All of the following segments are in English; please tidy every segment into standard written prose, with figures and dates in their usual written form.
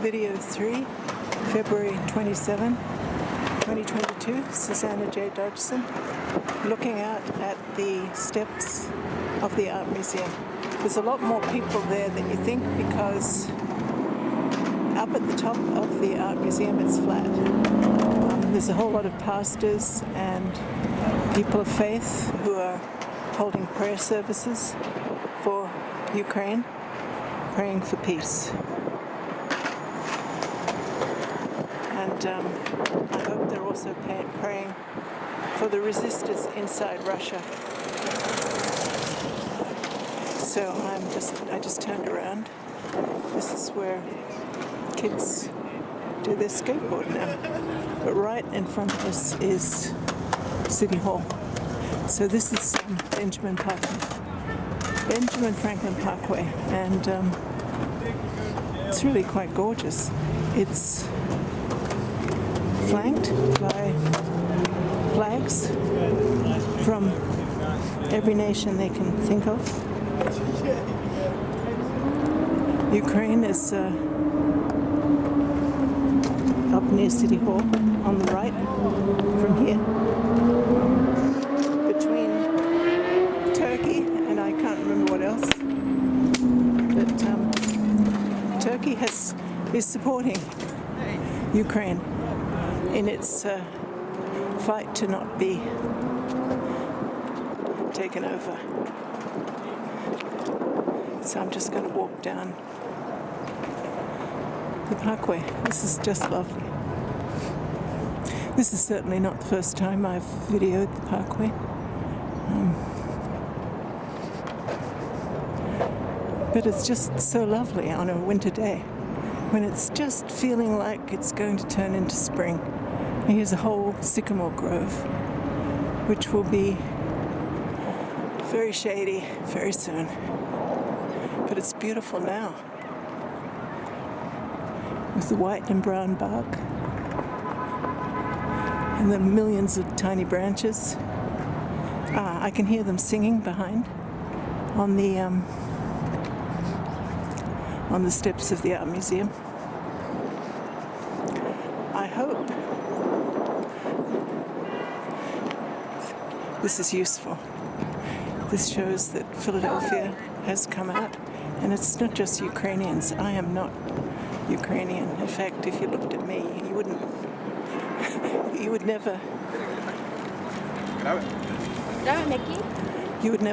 Video 3, February 27, 2022, Susanna J. Dodgson, looking out at the steps of the Art Museum. There's a lot more people there than you think because up at the top of the Art Museum it's flat. There's a whole lot of pastors and people of faith who are holding prayer services for Ukraine, praying for peace. And I hope they're also praying for the resistors inside Russia. So I just turned around. This is where kids do their skateboard now. But right in front of us is City Hall. So this is Benjamin Franklin Parkway, and it's really quite gorgeous. It's flanked by flags from every nation they can think of. Ukraine is up near City Hall on the right from here. Between Turkey and I can't remember what else. But Turkey is supporting Ukraine in its fight to not be taken over. So I'm just going to walk down the parkway. This is just lovely. This is certainly not the first time I've videoed the parkway. But it's just so lovely on a winter day when it's just feeling like it's going to turn into spring. And here's a whole sycamore grove, which will be very shady very soon. But it's beautiful now, with the white and brown bark and the millions of tiny branches. I can hear them singing behind on the steps of the Art Museum. I hope this is useful. This shows that Philadelphia has come out, and it's not just Ukrainians. I am not Ukrainian. In fact, if you looked at me, you would never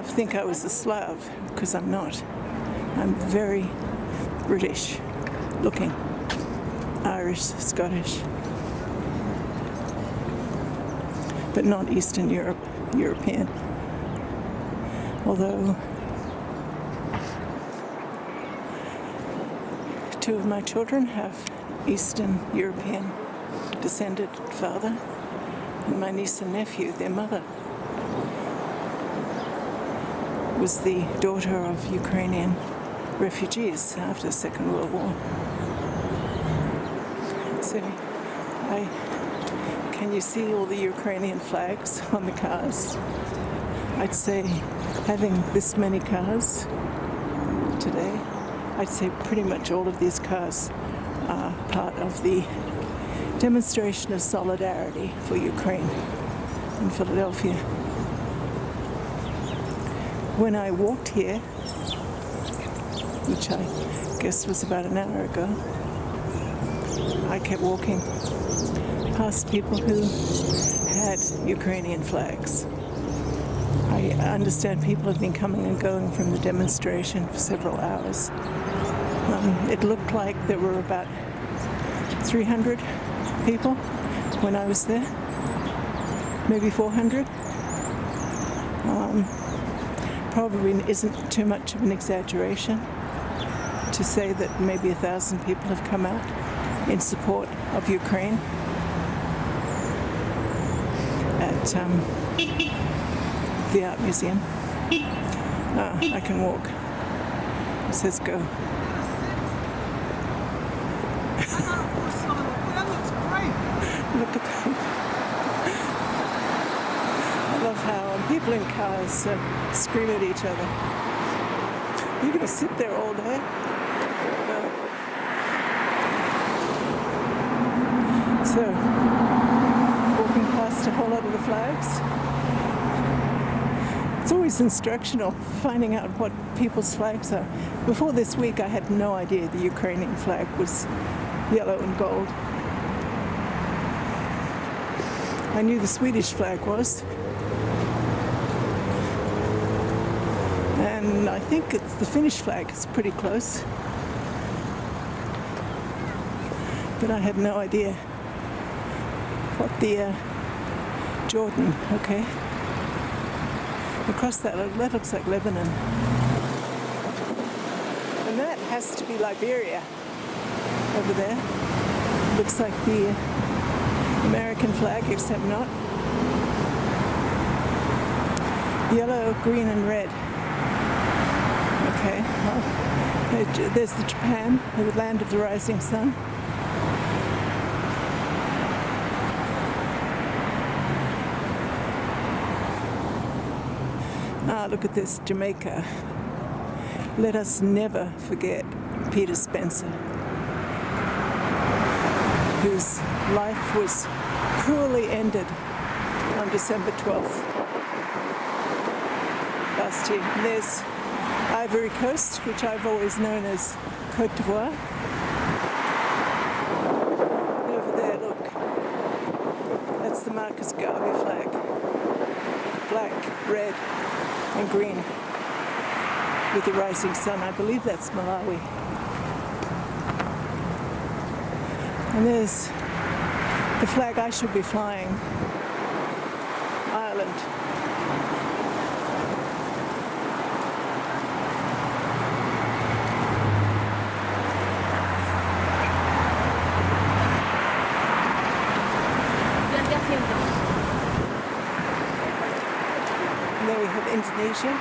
think I was a Slav, because I'm not. I'm very British looking, Irish, Scottish, but not Eastern European. Although two of my children have Eastern European descended father, and my niece and nephew, their mother was the daughter of Ukrainian refugees after the Second World War. So can you see all the Ukrainian flags on the cars? I'd say having this many cars today, I'd say pretty much all of these cars are part of the demonstration of solidarity for Ukraine in Philadelphia. When I walked here, which I guess was about an hour ago, I kept walking past people who had Ukrainian flags. I understand people have been coming and going from the demonstration for several hours. It looked like there were about 300 people when I was there, maybe 400. Probably isn't too much of an exaggeration to say that maybe 1,000 people have come out in support of Ukraine at the Art Museum. I can walk. It says go. Look at that. I love how people in cars scream at each other. You're going to sit there all day? So, walking past a whole lot of the flags. It's always instructional, finding out what people's flags are. Before this week, I had no idea the Ukrainian flag was yellow and gold. I knew the Swedish flag was. And I think it's the Finnish flag is pretty close. But I had no idea what the Jordan, okay. Across that looks like Lebanon. And that has to be Liberia over there. Looks like the American flag, except not. Yellow, green and red. Okay, well, there's the Japan, the land of the rising sun. Ah, look at this, Jamaica. Let us never forget Peter Spencer, whose life was cruelly ended on December 12th last year. And there's Ivory Coast, which I've always known as Côte d'Ivoire. And over there, look, that's the Marcus Garvey flag. Black, red, and green with the rising sun. I believe that's Malawi. And there's the flag I should be flying, Ireland. And there we have Indonesia.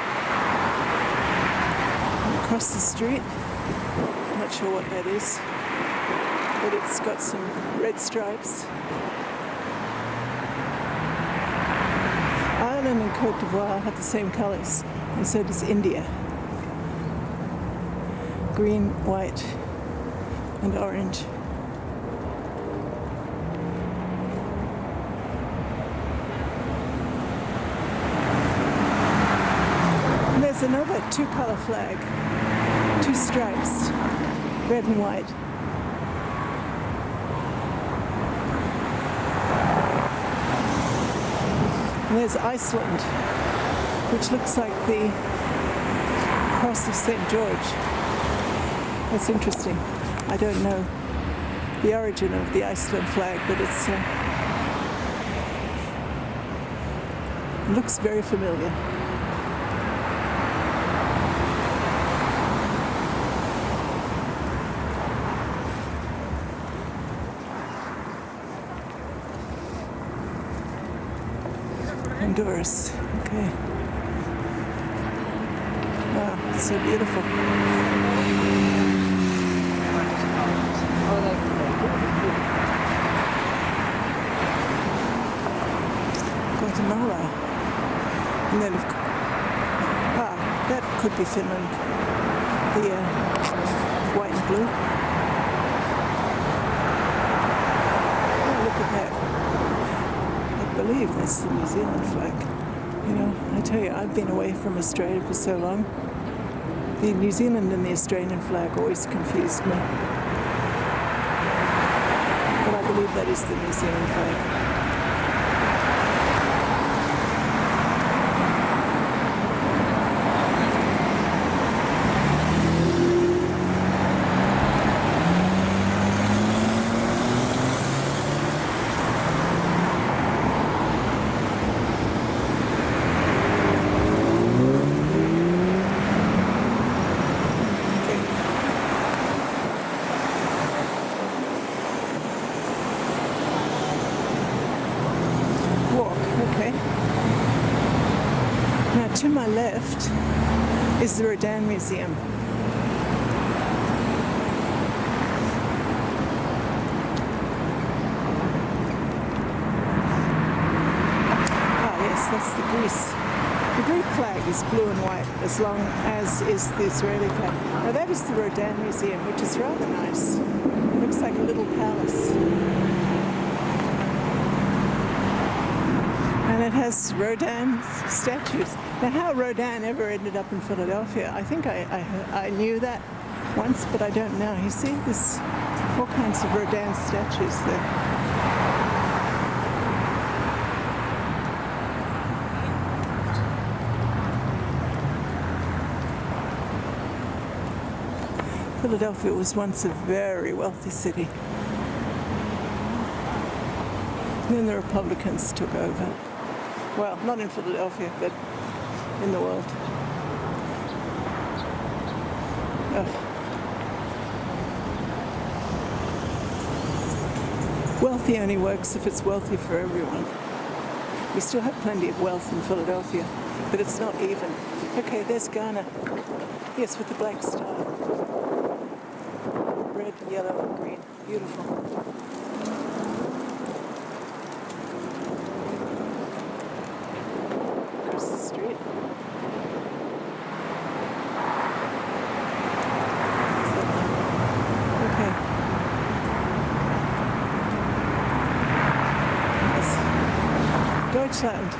And across the street, I'm not sure what that is, but it's got some red stripes. Ireland and Côte d'Ivoire have the same colours, and so does India. Green, white, and orange. And there's another two-colour flag, two stripes, red and white. And there's Iceland, which looks like the cross of St. George. That's interesting. I don't know the origin of the Iceland flag, but it looks very familiar. Honduras. Okay. Wow, it's so beautiful. Guatemala. And then, that could be Finland. The white and blue. Oh, look at that. I believe that's the New Zealand flag. You know, I tell you, I've been away from Australia for so long. The New Zealand and the Australian flag always confused me. But I believe that is the New Zealand flag. To my left is the Rodan Museum. Yes, that's the Greece. The Greek flag is blue and white, as long as is the Israeli flag. Now that is the Rodin Museum, which is rather nice. It looks like a little palace. has Rodin statues. Now, how Rodin ever ended up in Philadelphia, I think I knew that once, but I don't know. You see, there's all kinds of Rodin statues there. Philadelphia was once a very wealthy city. Then the Republicans took over. Well, not in Philadelphia, but in the world. Wealthy only works if it's wealthy for everyone. We still have plenty of wealth in Philadelphia, but it's not even. Okay, there's Ghana. Yes, with the black star. Red, yellow, and green. Beautiful. Across the street. Okay. Yes. Deutschland.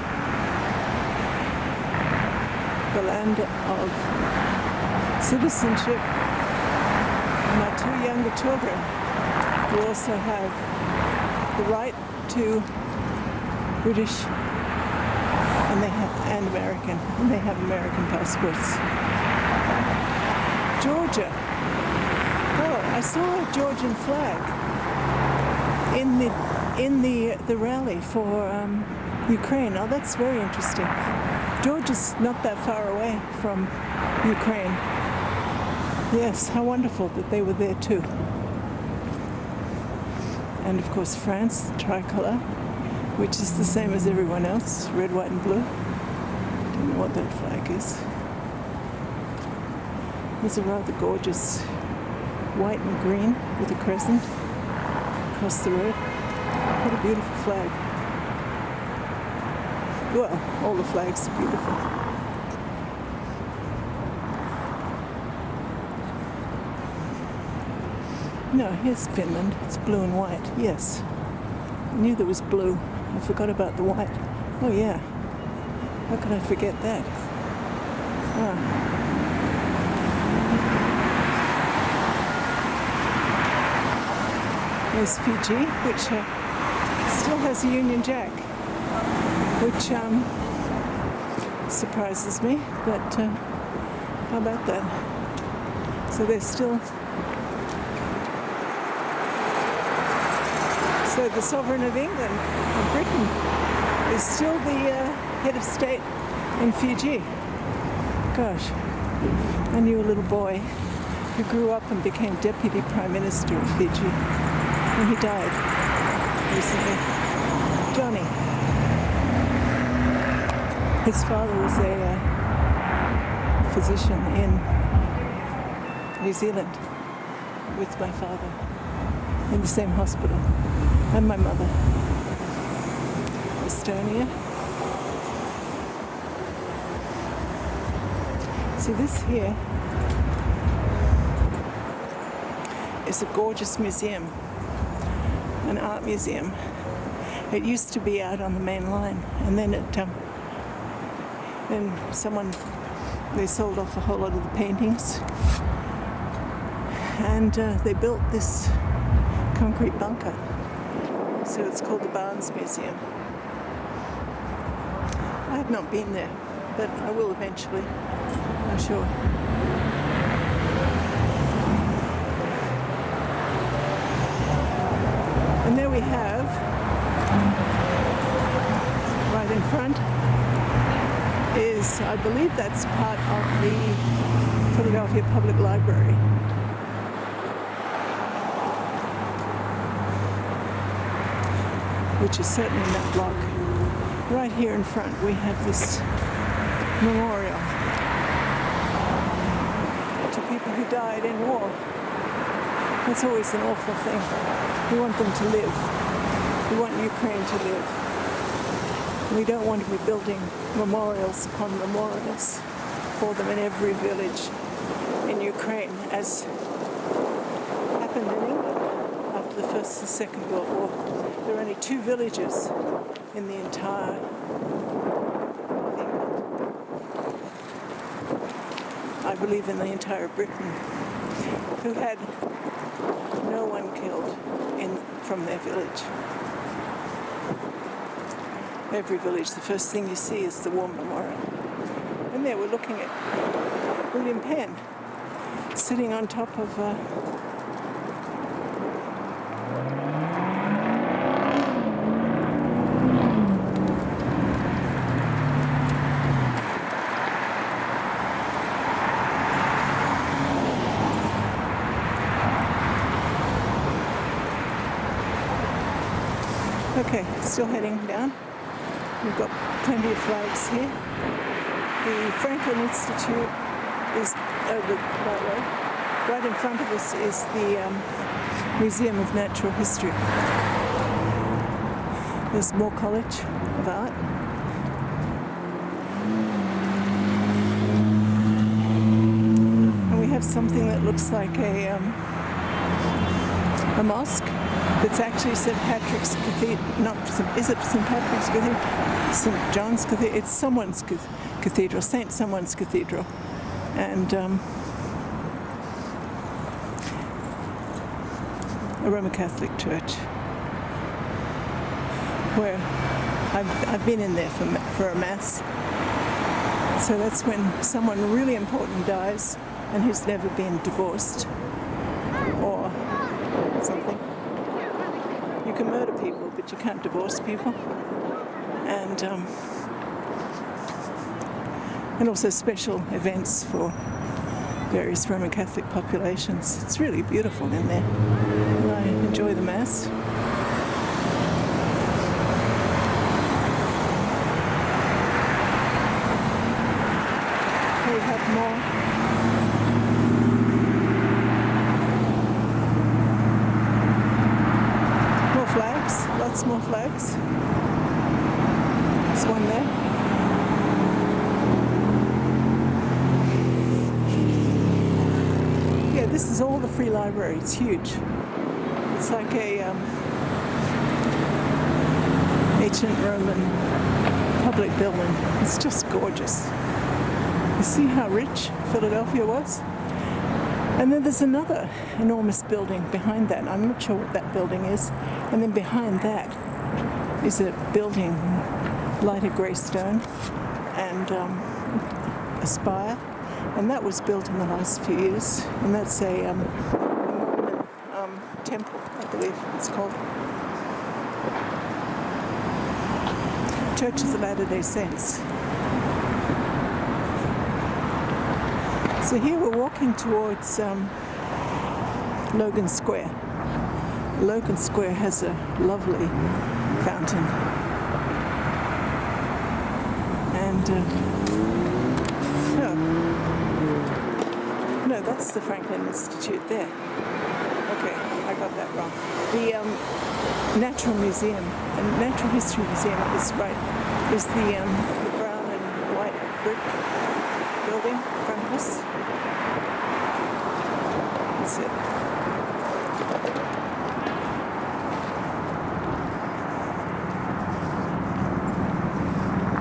The land of citizenship. My two younger children who also have the right to British and American, and they have American passports. Georgia. Oh, I saw a Georgian flag in the rally for Ukraine. Oh, that's very interesting. Georgia's not that far away from Ukraine. Yes, how wonderful that they were there too. And of course France, the tricolour, which is the same as everyone else, red, white and blue. Don't know what that flag is. It's a rather gorgeous white and green with a crescent across the road. What a beautiful flag. Well, all the flags are beautiful. No, here's Finland. It's blue and white. Yes. I knew there was blue. I forgot about the white. Oh, yeah. How could I forget that? Ah. There's Fiji, which still has a Union Jack, which surprises me, but how about that? So they're still... So the sovereign of England, of Britain, is still the head of state in Fiji. Gosh, I knew a little boy who grew up and became deputy prime minister of Fiji, and he died recently. Johnny. His father was a physician in New Zealand with my father in the same hospital. And my mother. Estonia. See, this here is a gorgeous museum, an art museum. It used to be out on the main line, and then they sold off a whole lot of the paintings, and they built this concrete bunker. So it's called the Barnes Museum. I have not been there, but I will eventually, I'm sure. And there we have, right in front, is, I believe that's part of the Philadelphia Public Library. Which is certainly in that block. Right here in front we have this memorial to people who died in war. That's always an awful thing. We want them to live. We want Ukraine to live. We don't want to be building memorials upon memorials for them in every village in Ukraine, as happened in England after the First and Second World War. There are only 2 villages in the entire England, I believe in the entire Britain, who had no one killed from their village. Every village, the first thing you see is the War Memorial. And there we're looking at William Penn sitting on top of Okay, still heading down. We've got plenty of flags here. The Franklin Institute is over that way. Right in front of us is the Museum of Natural History. There's Moore College of Art. And we have something that looks like a mosque. It's actually St. Patrick's Cathedral, is it St. Patrick's Cathedral? St. John's Cathedral, it's someone's cathedral, St. Someone's Cathedral. And a Roman Catholic church, where I've been in there for a mass. So that's when someone really important dies and who's never been divorced or something. You can murder people, but you can't divorce people. And also special events for various Roman Catholic populations. It's really beautiful in there. And I enjoy the Mass. Here we have more flags, lots more flags. There's one there. This is all the Free Library. It's huge. It's like a ancient Roman public building. It's just gorgeous. You see how rich Philadelphia was? And then there's another enormous building behind that. I'm not sure what that building is. And then behind that is a building, lighter grey stone, and a spire. And that was built in the last few years, and that's a Mormon temple, I believe it's called. Church of the Latter-day Saints. So here we're walking towards Logan Square. Logan Square has a lovely fountain. And no, that's the Franklin Institute there. Okay, I got that wrong. The Natural Museum, the Natural History Museum is the brown and white brick building in front of us. That's it.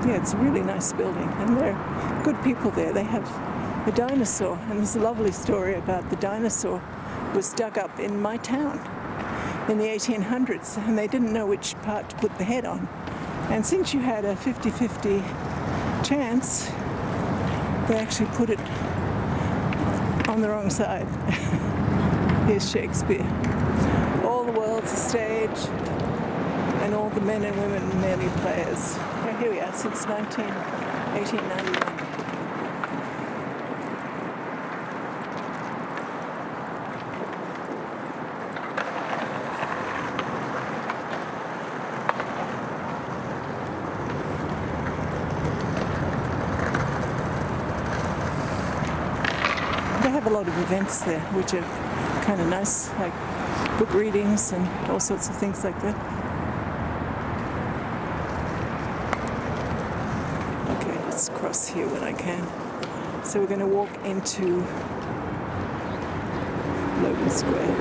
Yeah, it's a really nice building, and there are good people there. They have a dinosaur, and there's a lovely story about the dinosaur was dug up in my town in the 1800s, and they didn't know which part to put the head on. And since you had a 50-50 chance, they actually put it on the wrong side. Here's Shakespeare. All the world's a stage, and all the men and women merely players. Oh, here we are, since 1891. They have a lot of events there, which are kind of nice, like book readings and all sorts of things like that. Okay, let's cross here when I can. So we're going to walk into Logan Square.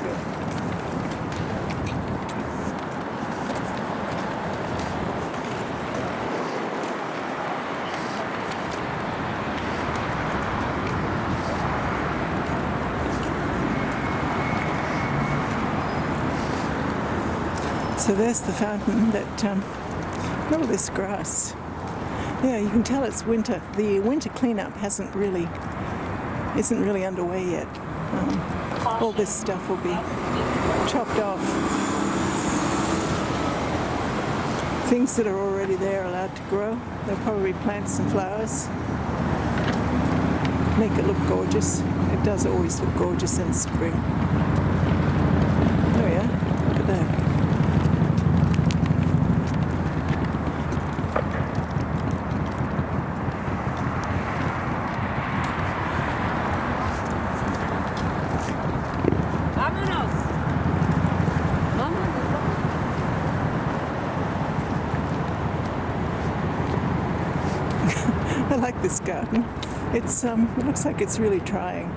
good. So there's the fountain that, all this grass. Yeah, you can tell it's winter. The winter cleanup isn't really underway yet. All this stuff will be chopped off. Things that are already there are allowed to grow. They'll probably plant some flowers. Make it look gorgeous. It does always look gorgeous in spring. Oh yeah, look at that. I like this garden. It looks like it's really trying,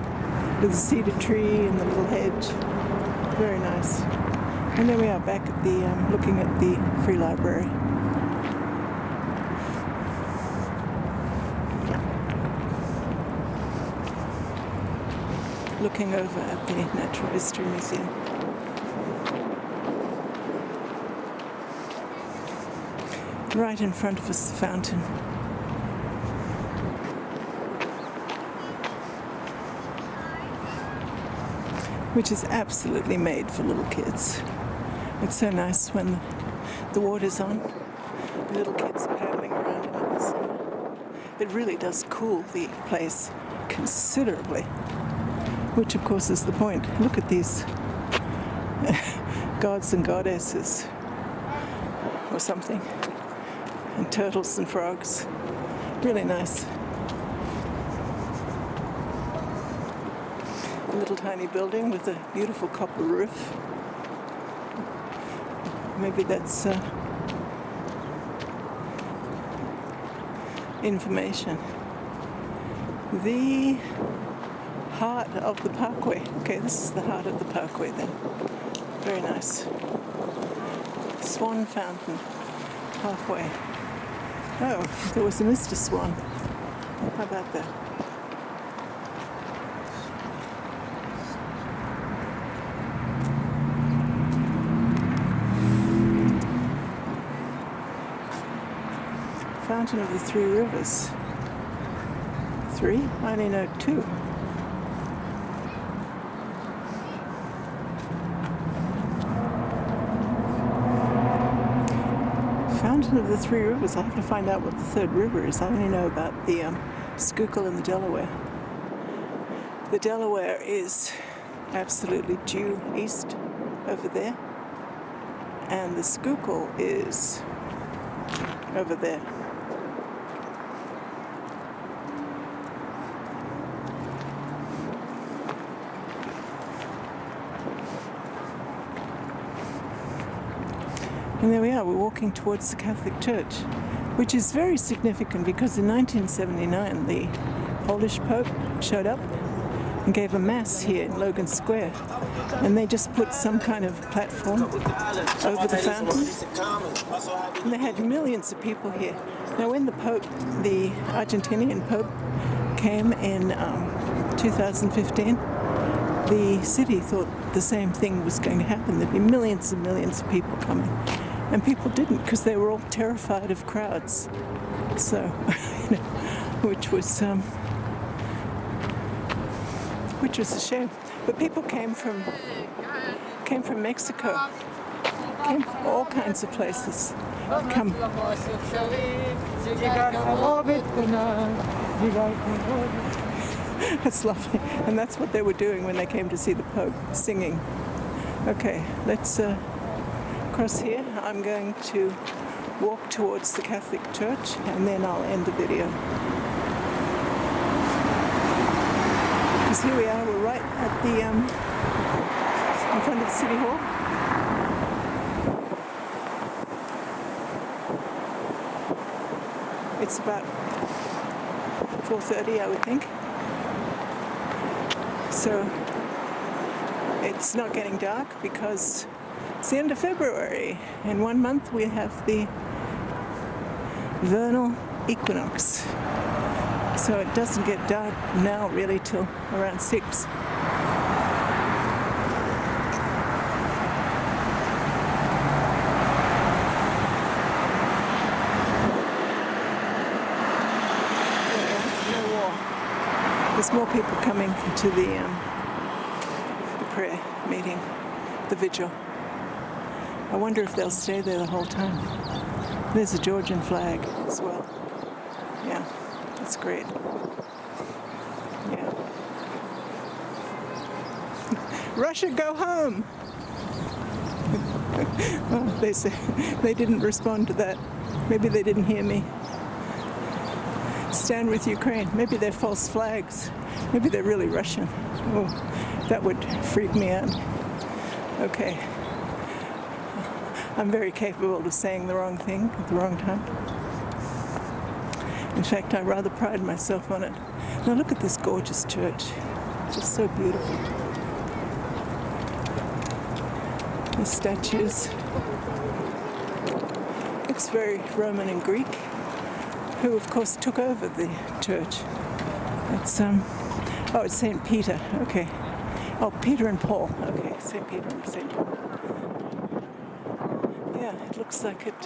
with the cedar tree and the little hedge. Very nice. And then we are back at the looking at the Free Library. Looking over at the Natural History Museum. Right in front of us, the fountain. Which is absolutely made for little kids. It's so nice when the water's on, the little kids are paddling around in it in the summer. It really does cool the place considerably, which of course is the point. Look at these gods and goddesses or something, and turtles and frogs. Really nice. A little tiny building with a beautiful copper roof. Maybe that's information. The heart of the Parkway. Okay, this is the heart of the Parkway then. Very nice. Swan Fountain, halfway. Oh, there was a Mr. Swan. How about that? Fountain of the Three Rivers. Three? I only know two. Fountain of the Three Rivers. I have to find out what the third river is. I only know about the Schuylkill and the Delaware. The Delaware is absolutely due east over there, and the Schuylkill is over there. And there we are, we're walking towards the Catholic Church, which is very significant because in 1979 the Polish Pope showed up and gave a mass here in Logan Square. And they just put some kind of platform over the fountain. And they had millions of people here. Now when the Pope, the Argentinian Pope, came in 2015, the city thought the same thing was going to happen. There'd be millions and millions of people coming. And people didn't, because they were all terrified of crowds. So, which was a shame. But people came from Mexico, came from all kinds of places. That's lovely, and that's what they were doing when they came to see the Pope, singing. Okay, let's cross here. I'm going to walk towards the Catholic Church, and then I'll end the video. Because here we are, we're right at the in front of the City Hall. It's about 4:30, I would think. So it's not getting dark because it's the end of February. In 1 month we have the vernal equinox. So it doesn't get dark now really till around 6. There's more people coming to the prayer meeting, the vigil. I wonder if they'll stay there the whole time. There's a Georgian flag as well. Yeah, that's great. Yeah. Russia, go home! Oh, they say they didn't respond to that. Maybe they didn't hear me. Stand with Ukraine. Maybe they're false flags. Maybe they're really Russian. Oh, that would freak me out. Okay. I'm very capable of saying the wrong thing at the wrong time. In fact, I rather pride myself on it. Now look at this gorgeous church. Just so beautiful. The statues. Looks very Roman and Greek, who of course took over the church. It's it's St. Peter, okay. Oh, Peter and Paul, okay, St. Peter and St. Paul. Yeah, it looks like it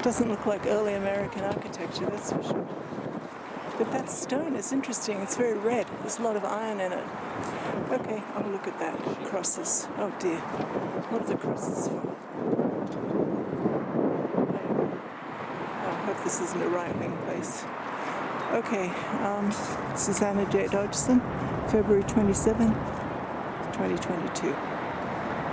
doesn't look like early American architecture, that's for sure. But that stone is interesting, it's very red, there's a lot of iron in it. Okay, I'll look at that. Crosses, oh dear, what are the crosses for? This isn't a right-wing place. Okay, Susanna J. Dodgson, February 27, 2022.